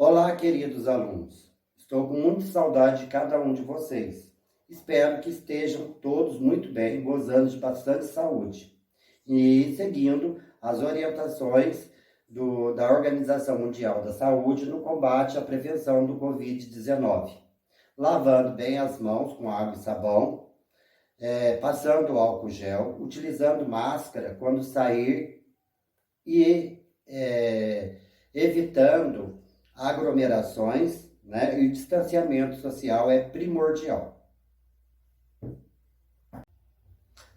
Olá, queridos alunos. Estou com muita saudade de cada um de vocês. Espero que estejam todos muito bem, gozando de bastante saúde e seguindo as orientações da Organização Mundial da Saúde no combate à prevenção do Covid-19. Lavando bem as mãos com água e sabão, passando álcool gel, utilizando máscara quando sair e evitando aglomerações, né? E o distanciamento social é primordial.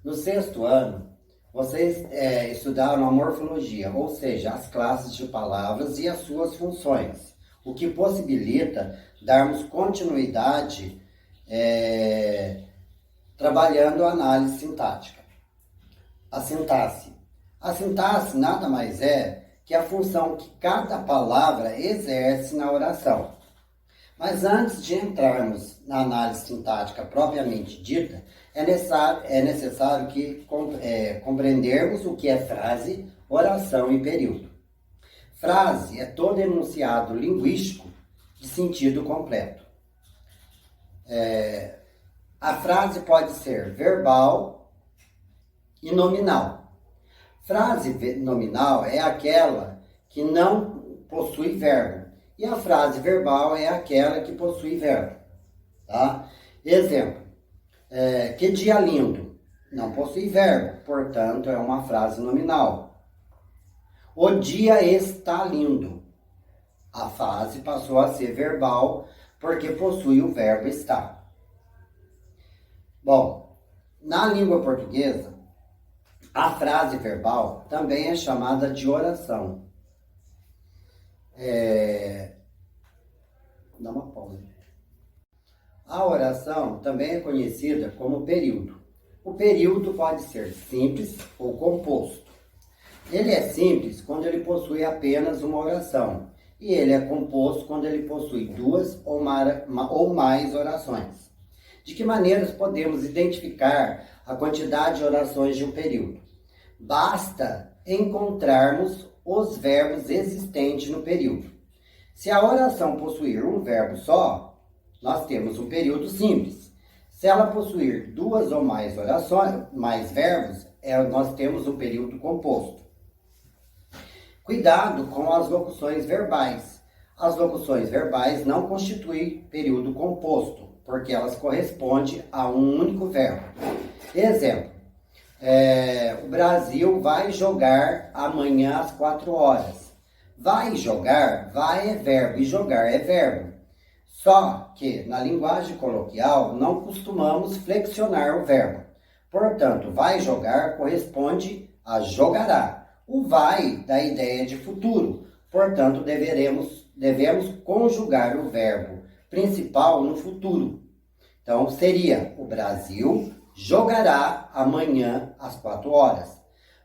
No 6º ano, vocês estudaram a morfologia, ou seja, as classes de palavras e as suas funções, o que possibilita darmos continuidade trabalhando a análise sintática. A sintaxe. A sintaxe nada mais é que a função que cada palavra exerce na oração. Mas antes de entrarmos na análise sintática propriamente dita, é necessário que compreendermos o que é frase, oração e período. Frase é todo enunciado linguístico de sentido completo. A frase pode ser verbal e nominal. Frase nominal é aquela que não possui verbo. E a frase verbal é aquela que possui verbo. Tá? Exemplo. Que dia lindo. Não possui verbo, portanto é uma frase nominal. O dia está lindo. A frase passou a ser verbal porque possui o verbo estar. Bom, na língua portuguesa, a frase verbal também é chamada de oração. Dá uma pausa. A oração também é conhecida como período. O período pode ser simples ou composto. Ele é simples quando ele possui apenas uma oração. E ele é composto quando ele possui 2 ou mais orações. De que maneiras podemos identificar a quantidade de orações de um período? Basta encontrarmos os verbos existentes no período. Se a oração possuir um verbo só, nós temos um período simples. Se ela possuir 2 ou mais orações, mais verbos, nós temos um período composto. Cuidado com as locuções verbais. As locuções verbais não constituem período composto, porque elas correspondem a um único verbo. Exemplo. O Brasil vai jogar amanhã às 4 horas. Vai jogar, vai é verbo e jogar é verbo. Só que na linguagem coloquial não costumamos flexionar o verbo. Portanto, vai jogar corresponde a jogará. O vai dá ideia de futuro. Portanto, devemos conjugar o verbo principal no futuro. Então, seria o Brasil jogará amanhã às 4 horas.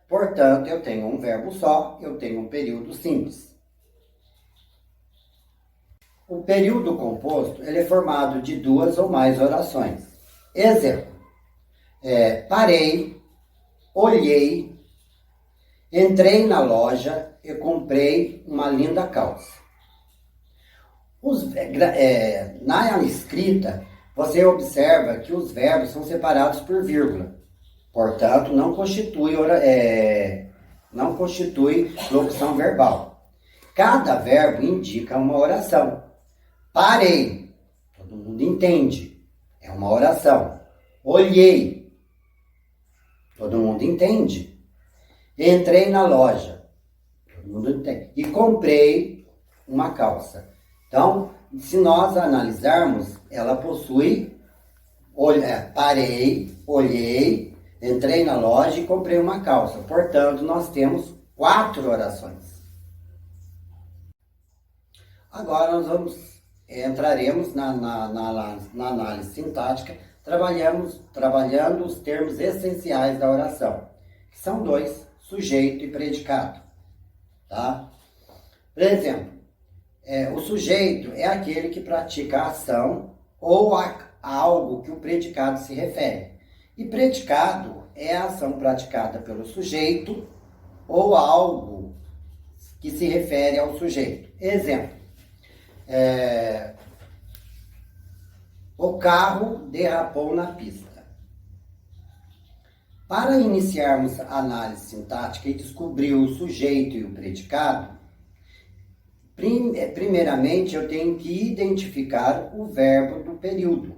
Portanto, eu tenho um verbo só, eu tenho um período simples. O período composto ele é formado de 2 ou mais orações. Exemplo. Parei, olhei, entrei na loja e comprei uma linda calça. Na escrita, você observa que os verbos são separados por vírgula. Portanto, não constitui locução verbal. Cada verbo indica uma oração. Parei. Todo mundo entende. É uma oração. Olhei. Todo mundo entende. Entrei na loja. Todo mundo entende. E comprei uma calça. Então, se nós analisarmos, ela possui parei, olhei, entrei na loja e comprei uma calça. Portanto, nós temos 4 orações. Agora nós entraremos na análise sintática, trabalhando os termos essenciais da oração, que são 2, sujeito e predicado. Tá? Por exemplo, o sujeito é aquele que pratica a ação ou algo que o predicado se refere. E predicado é a ação praticada pelo sujeito ou algo que se refere ao sujeito. Exemplo. O carro derrapou na pista. Para iniciarmos a análise sintática e descobrir o sujeito e o predicado, primeiramente eu tenho que identificar o verbo do período.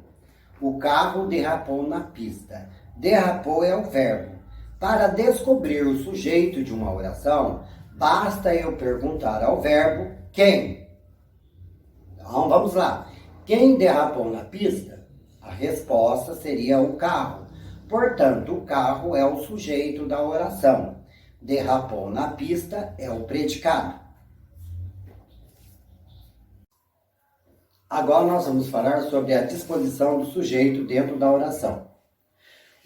O carro derrapou na pista. Derrapou é o verbo. Para descobrir o sujeito de uma oração, basta eu perguntar ao verbo quem. Então vamos lá. Quem derrapou na pista? A resposta seria o carro. Portanto, o carro é o sujeito da oração. Derrapou na pista é o predicado. Agora nós vamos falar sobre a disposição do sujeito dentro da oração.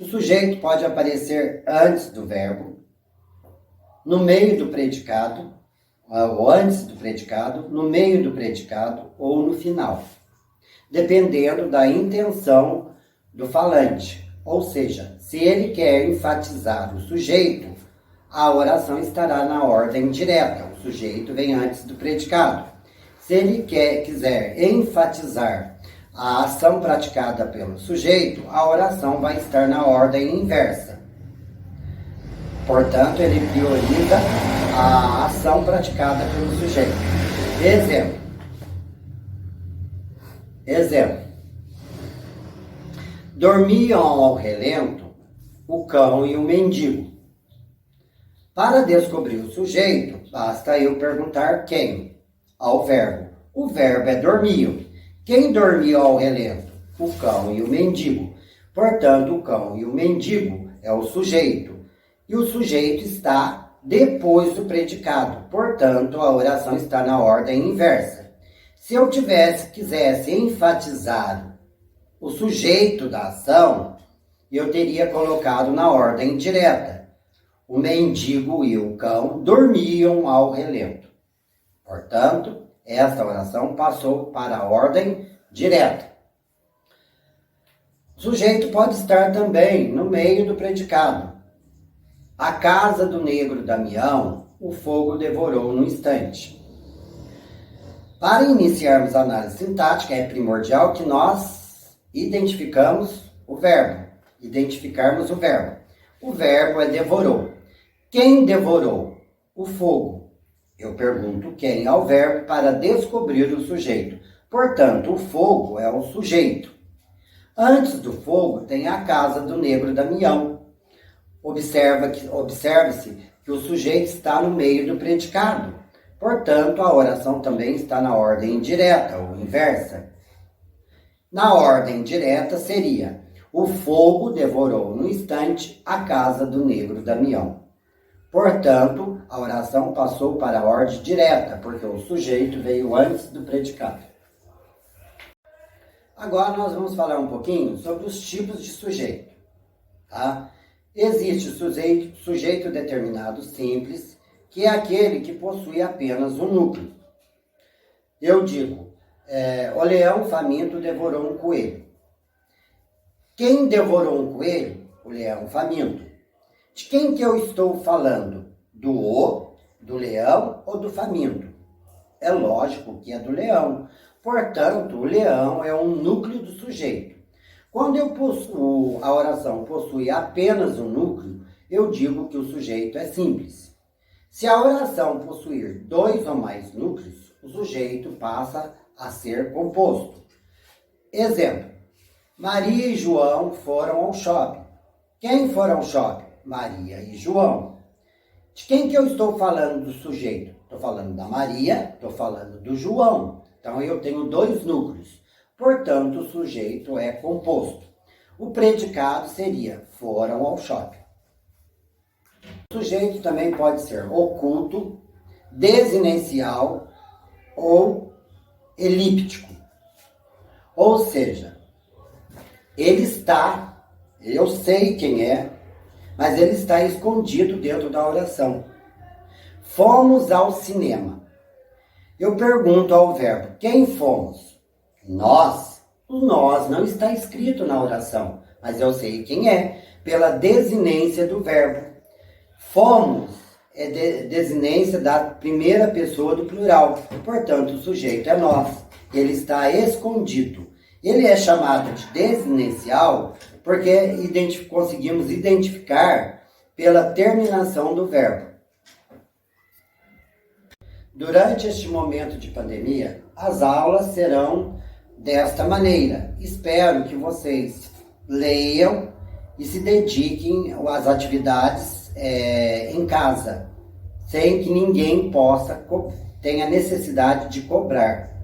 O sujeito pode aparecer antes do verbo, no meio do predicado, ou antes do predicado, no meio do predicado ou no final, dependendo da intenção do falante. Ou seja, se ele quer enfatizar o sujeito, a oração estará na ordem direta. O sujeito vem antes do predicado. Se ele quiser enfatizar a ação praticada pelo sujeito, a oração vai estar na ordem inversa. Portanto, ele prioriza a ação praticada pelo sujeito. Exemplo. Dormiam ao relento o cão e o mendigo. Para descobrir o sujeito, basta eu perguntar quem, ao verbo. O verbo é dormiam. Quem dormiu ao relento? O cão e o mendigo. Portanto, o cão e o mendigo é o sujeito. E o sujeito está depois do predicado. Portanto, a oração está na ordem inversa. Se eu quisesse enfatizar o sujeito da ação, eu teria colocado na ordem direta. O mendigo e o cão dormiam ao relento. Portanto, esta oração passou para a ordem direta. O sujeito pode estar também no meio do predicado. A casa do negro Damião, o fogo devorou no instante. Para iniciarmos a análise sintática, é primordial que nós identificarmos o verbo. O verbo é devorou. Quem devorou? O fogo. Eu pergunto quem ao verbo para descobrir o sujeito. Portanto, o fogo é o sujeito. Antes do fogo tem a casa do negro Damião. Observe-se que o sujeito está no meio do predicado. Portanto, a oração também está na ordem indireta ou inversa. Na ordem direta seria: o fogo devorou no instante a casa do negro Damião. Portanto, a oração passou para a ordem direta, porque o sujeito veio antes do predicado. Agora nós vamos falar um pouquinho sobre os tipos de sujeito. Tá? Existe o sujeito determinado simples, que é aquele que possui apenas um núcleo. Eu digo, o leão faminto devorou um coelho. Quem devorou um coelho? O leão faminto. De quem que eu estou falando? Do leão ou do faminto? É lógico que é do leão. Portanto, o leão é um núcleo do sujeito. Quando a oração possui apenas um núcleo, eu digo que o sujeito é simples. Se a oração possuir 2 ou mais núcleos, o sujeito passa a ser composto. Exemplo: Maria e João foram ao shopping. Quem foram ao shopping? Maria e João. De quem que eu estou falando do sujeito? Estou falando da Maria, estou falando do João. Então eu tenho 2 núcleos. Portanto, o sujeito é composto. O predicado seria foram ao shopping. O sujeito também pode ser oculto, desinencial ou elíptico. Ou seja, ele está, eu sei quem é, mas ele está escondido dentro da oração. Fomos ao cinema. Eu pergunto ao verbo, quem fomos? Nós. O nós não está escrito na oração, mas eu sei quem é, pela desinência do verbo. Fomos é desinência da primeira pessoa do plural. Portanto, o sujeito é nós. Ele está escondido. Ele é chamado de desinencial porque conseguimos identificar pela terminação do verbo. Durante este momento de pandemia, as aulas serão desta maneira. Espero que vocês leiam e se dediquem às atividades em casa, sem que ninguém tenha necessidade de cobrar.